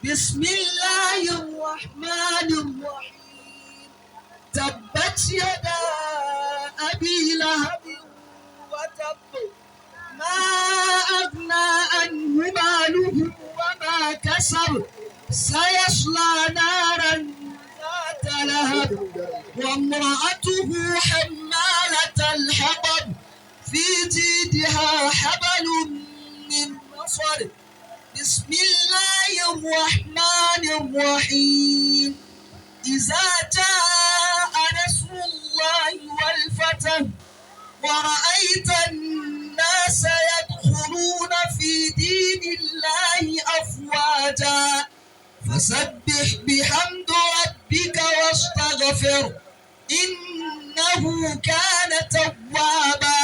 بسم الله الرحمن الرحيم. تبت يدا أبي لهب وتب، ما أغنى عنه ماله وما كسب، سيصلى نارا ذات لهب وامرأته حمالة الحطب في جيدها حبل من مصر. بسم الله الرحمن الرحيم. إذا جاء نصر الله والفتح ورأيت الناس يدخلون في دين الله أفواجا فسبح بحمد ربك واستغفر إنه كان توابا.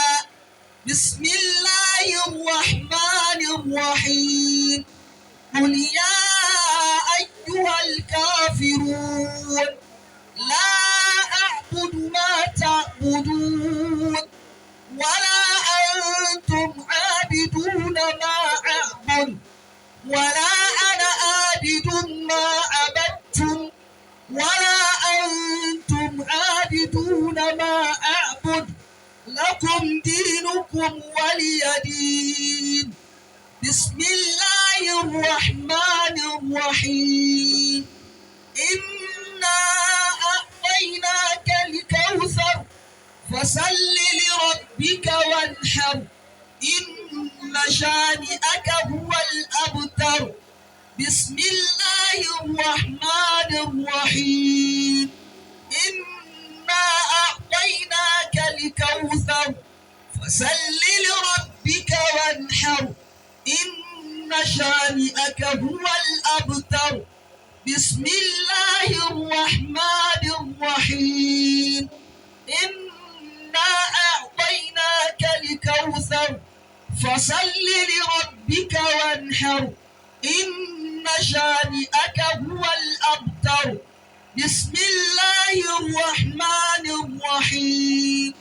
بسم الله الرحمن الرحيم. قل يا أيها الكافرون لا أعبد ما تعبدون ولا أنتم عابدون ما أعبد ولا أنا عابد ما عبدتم ولا أنتم عابدون ما أعبد لكم دينكم ولي دين. بسم الله الرحمن الرحيم. إنا أعطيناك الكوثر فصل لربك وانحر إن شانئك هو الأبتر. بسم الله الرحمن الرحيم. إنا أعطيناك الكوثر فصل لربك وانحر إن شانئك هو الأبتر. بسم الله الرحمن الرحيم. إنا أعطيناك الكوثر فصل لربك وانحر إن شانئك هو الأبتر. بسم الله الرحمن الرحيم.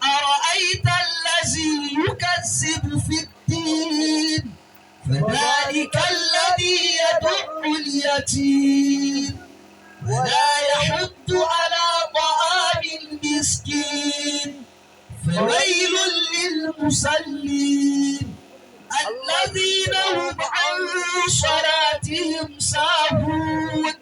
أرأيت الذي يكذب في الدين فذلك الذي يدع اليتيم ولا يحض على طعام المسكين فويل للمصلين الذين هم عن صلاتهم ساهون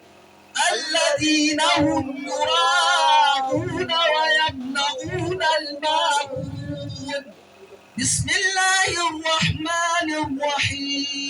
الذين هم يراءون ويمنعون الماعون. بسم الله الرحمن الرحيم.